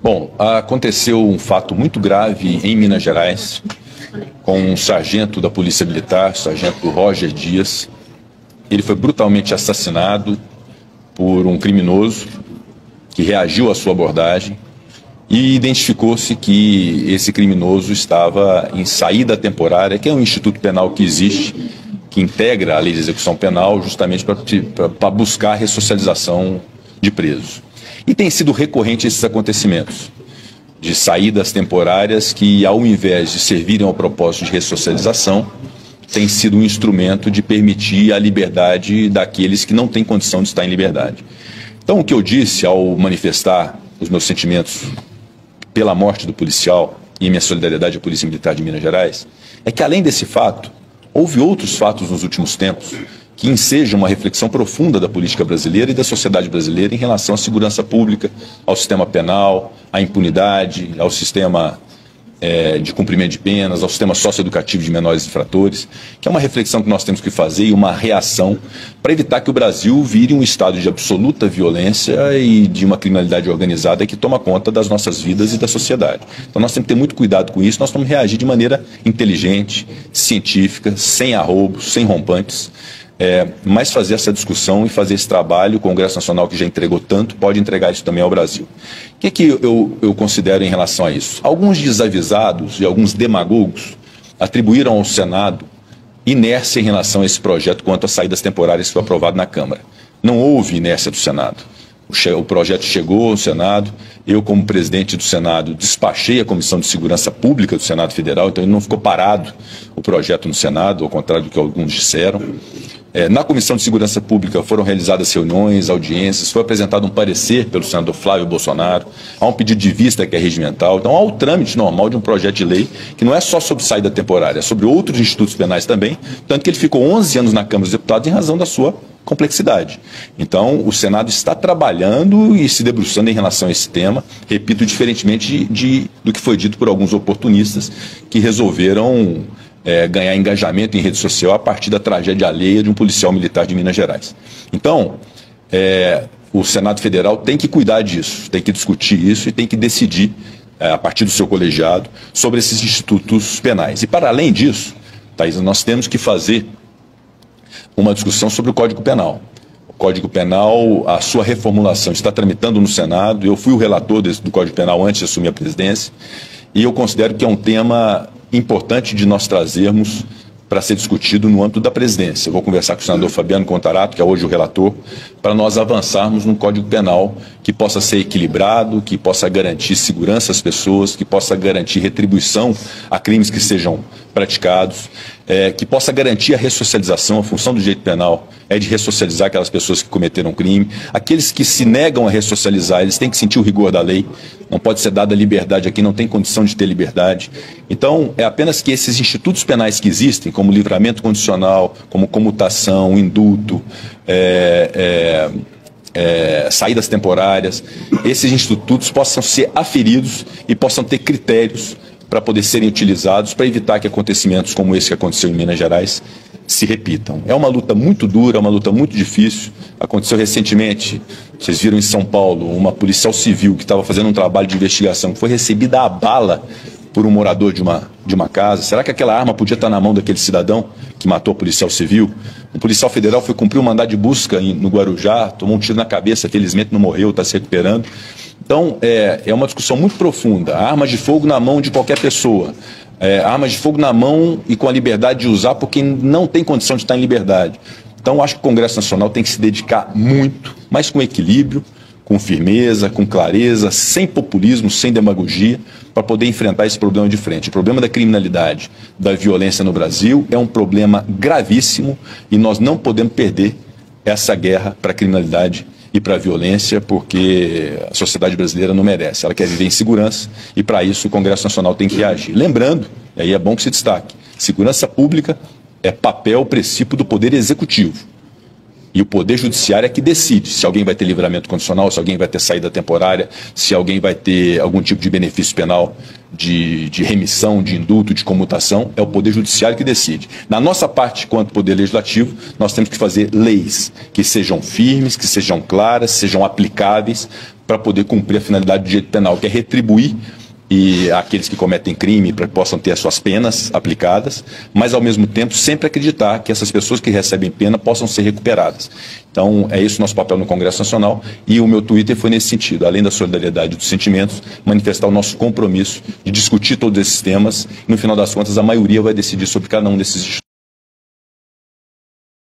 Bom, aconteceu um fato muito grave em Minas Gerais, com um sargento da Polícia Militar, sargento Roger Dias. Ele foi brutalmente assassinado por um criminoso que reagiu à sua abordagem e identificou-se que esse criminoso estava em saída temporária, que é um instituto penal que existe, que integra a lei de execução penal justamente para buscar a ressocialização de presos. E tem sido recorrente esses acontecimentos de saídas temporárias que, ao invés de servirem ao propósito de ressocialização, tem sido um instrumento de permitir a liberdade daqueles que não têm condição de estar em liberdade. Então, o que eu disse ao manifestar os meus sentimentos pela morte do policial e minha solidariedade à Polícia Militar de Minas Gerais é que, além desse fato, houve outros fatos nos últimos tempos que ensejam uma reflexão profunda da política brasileira e da sociedade brasileira em relação à segurança pública, ao sistema penal, à impunidade, ao sistema de cumprimento de penas, ao sistema socioeducativo de menores infratores, que é uma reflexão que nós temos que fazer e uma reação para evitar que o Brasil vire um estado de absoluta violência e de uma criminalidade organizada que toma conta das nossas vidas e da sociedade. Então nós temos que ter muito cuidado com isso, nós temos que reagir de maneira inteligente, científica, sem arroubos, sem rompantes, mas fazer essa discussão e fazer esse trabalho. O Congresso Nacional, que já entregou tanto, pode entregar isso também ao Brasil. O que eu considero em relação a isso? Alguns desavisados e alguns demagogos atribuíram ao Senado inércia em relação a esse projeto quanto às saídas temporárias que foi aprovado na Câmara. Não houve inércia do Senado. O projeto chegou ao Senado, eu, como presidente do Senado, despachei a Comissão de Segurança Pública do Senado Federal, então ele não ficou parado o projeto no Senado, ao contrário do que alguns disseram. Na Comissão de Segurança Pública foram realizadas reuniões, audiências, foi apresentado um parecer pelo senador Flávio Bolsonaro, há um pedido de vista que é regimental, então há o trâmite normal de um projeto de lei que não é só sobre saída temporária, é sobre outros institutos penais também, tanto que ele ficou 11 anos na Câmara dos Deputados em razão da sua complexidade. Então, o Senado está trabalhando e se debruçando em relação a esse tema, repito, diferentemente do que foi dito por alguns oportunistas que resolveram ganhar engajamento em rede social a partir da tragédia alheia de um policial militar de Minas Gerais. Então, o Senado Federal tem que cuidar disso, tem que discutir isso e tem que decidir, a partir do seu colegiado, sobre esses institutos penais. E, para além disso, Thaís, nós temos que fazer uma discussão sobre o Código Penal. O Código Penal, a sua reformulação está tramitando no Senado, eu fui o relator do Código Penal antes de assumir a presidência, e eu considero que é um tema importante de nós trazermos para ser discutido no âmbito da presidência. Eu vou conversar com o senador Fabiano Contarato, que é hoje o relator, para nós avançarmos num Código Penal que possa ser equilibrado, que possa garantir segurança às pessoas, que possa garantir retribuição a crimes que sejam praticados, que possa garantir a ressocialização. A função do direito penal é de ressocializar aquelas pessoas que cometeram crime. Aqueles que se negam a ressocializar, eles têm que sentir o rigor da lei. Não pode ser dada liberdade a quem não tem condição de ter liberdade. Então, é apenas que esses institutos penais que existem, como livramento condicional, como comutação, indulto, saídas temporárias, esses institutos possam ser aferidos e possam ter critérios para poder serem utilizados para evitar que acontecimentos como esse que aconteceu em Minas Gerais se repitam. É uma luta muito dura, é uma luta muito difícil. Aconteceu recentemente, vocês viram em São Paulo, uma policial civil que estava fazendo um trabalho de investigação, que foi recebida a bala por um morador de uma casa. Será que aquela arma podia estar na mão daquele cidadão que matou o policial civil? Um policial federal foi cumprir um mandado de busca no Guarujá, tomou um tiro na cabeça, felizmente não morreu, está se recuperando. Então, é uma discussão muito profunda. Armas de fogo na mão de qualquer pessoa. Armas de fogo na mão e com a liberdade de usar por quem não tem condição de estar em liberdade. Então, acho que o Congresso Nacional tem que se dedicar muito, mas com equilíbrio, com firmeza, com clareza, sem populismo, sem demagogia, para poder enfrentar esse problema de frente. O problema da criminalidade, da violência no Brasil é um problema gravíssimo e nós não podemos perder essa guerra para a criminalidade e para a violência, porque a sociedade brasileira não merece. Ela quer viver em segurança e, para isso, o Congresso Nacional tem que reagir. Lembrando, e aí é bom que se destaque, segurança pública é papel princípio do Poder Executivo. E o Poder Judiciário é que decide se alguém vai ter livramento condicional, se alguém vai ter saída temporária, se alguém vai ter algum tipo de benefício penal, de remissão, de indulto, de comutação. É o Poder Judiciário que decide. Na nossa parte, quanto Poder Legislativo, nós temos que fazer leis que sejam firmes, que sejam claras, sejam aplicáveis, para poder cumprir a finalidade do direito penal, que é retribuir e aqueles que cometem crime para que possam ter as suas penas aplicadas, mas ao mesmo tempo sempre acreditar que essas pessoas que recebem pena possam ser recuperadas. Então é esse o nosso papel no Congresso Nacional, e o meu Twitter foi nesse sentido, além da solidariedade e dos sentimentos, manifestar o nosso compromisso de discutir todos esses temas, e no final das contas a maioria vai decidir sobre cada um desses